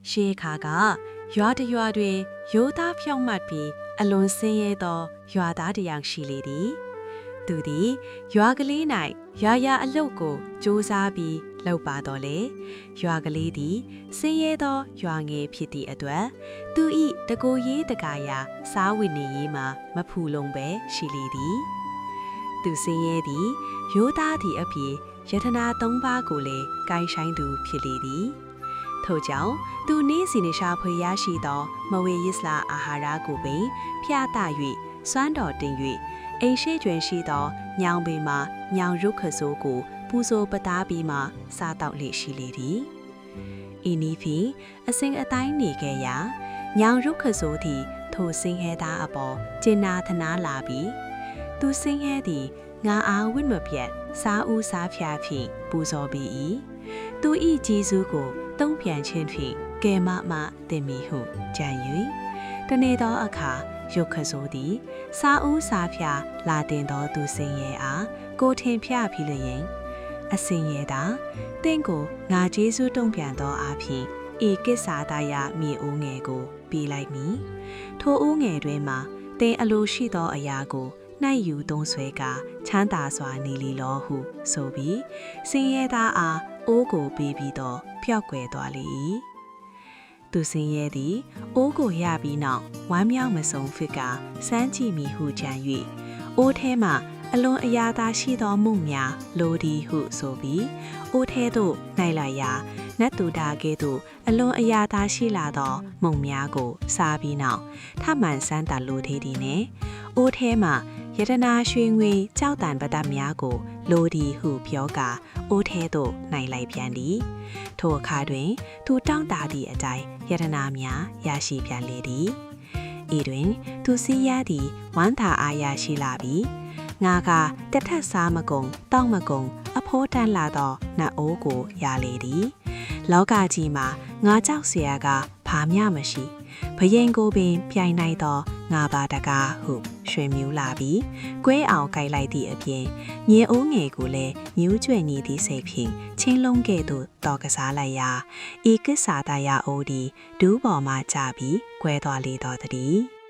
ရှေးခါကရွာတရွာတွင်ရိုးသားဖြောင့်မတ်ပြီးအလွန်ဆင်းရဲသောရွာသားတစ်ယောက်ရှိလေသည်သူသည်ရွာကလေး၌ရာအလုတ်ကိုစူးစမ်းပြီးလုပ်ပါတော့လေရွာကလေးသည်ဆင်းရဲသောရွာငယ်ဖြစ်သည့်အတွက်သူ၏တကိုယ်ရေးတကာယာစားဝတ်နေရေးမှာမဖူလုံပဲရှိလေသည်သူဆင်းရဲသည်ရိုးသားသည့်အဖြစ်ယတနာ၃ပါးကိုလည်းကိုင်းဆိုင်သူဖြစ်လေသည်ထို့ကြောင့်သူနေ့စဉ်ရှာဖွေရရှိသောမဝေယစ္စလာအာဟာရကိုပင်ဖျားတ၍စွမ်းတော်တင်၍အိမ်ရှိကျွင်ရှိသောညောင်ပင်မှာညောင်ရုပ်ခစိုးကိုပူဇော်ပတားပြီးမှစားတောက်လေရှိလေသည်ဤနည်းဖြင့်အစဉ်အတိုင်းနေခဲ့ရာညောင်ရုပ်ခစိုးသည်ထိုဆင်းရဲသားအပေါ်ကျင်နာသနာလာပြီးသူဆင်းရဲသည်ငါအားဝိမပြတ်စားဦးစားဖျားဖြင့်ပူဇော်ပြီး၏သူ၏ဂျေဇုကိုတုံးပြန်ခြင်းဖြင့်ကဲမတင်မီဟုကြံ၍တနေ့သောအခါရုပ်ခစိုးသည်စားဦးစားဖျားလာတင်သောသူဆင်းရဲအားကိုထင်ဖျားပြီးလျင်အစင်ရဲတာတင့်ကိုငါဂျေဇုတုံးပြန်သောအားဖြင့်ဤကိစ္ဆာတယမြေအိုးငယ်ကိုပေးလိုက်မည်ထိုအိုးငယ်တွင်မှတင်အလိုရှိသောအရာကိုနိုင်ယူသုံးဆွဲကချမ်းသာစွာနေလီလောဟုဆိုပြီးဆင်းရဲသားအားအိုးကိုပေးပြီးတော့ဖျောက်ကွယ်သွားလေ၏သူဆင်းရဲသည်အိုးကိုရပြီးနောက်ဝမ်းမြောက်မဆုံးဖြစ်ကစမ်းကြည့်မိဟုကြံ၍အိုးထဲမှအလွန်အရာသာရှိသောမှုများလိုသည်ဟုဆိုပြီးအိုးထဲသို့နိုင်လာရာနတ်တူတာကဲ့သို့အလွန်အရာသာရှိလာသောမုံများကိုစားပြီးနောက်ထမှန်စမ်းတာလိုသေးသည်နှင့်အိုးထဲမှယတနာရွှေငွေကြောက်တန်ပဒတ်များကိုလိုသည်ဟုပြောကာအိုးထဲသို့နိုင်လိုက်ပြန်သည်ထိုအခါတွင်သူတောင်းတသည့်အတိုင်းယတနာများရရှိပြန်လေသည်ဤတွင်သူစီးရသည်ဝမ်းသာအားရရှိလာပြီးငါကတက်ထက်စားမကုံတောက်မကုံအဖိုးတန်းလာသောနတ်အိုးကိုရလေသည်လောကကြီးမှာငါကြောက်เสียကဘာမျှမရှိဘယင်ကိုပင်ပြိုင်နိုင်သောငါပါတကားဟုရွှင်မြူးလာပြီးကွဲအောင်ကြိုက်လိုက်သည့်အပြင်ညင်အိုးငယ်ကိုလည်းမြူးကျွဲ့နေသည့်စိတ်ဖြင့်ချင်းလုံးကဲ့သို့တော်ကစားလိုက်ရာဤကိစ္ဆာတယအိုးသည်ဒူးပေါ်မှကျပြီးကွဲသွားလေတော်သည်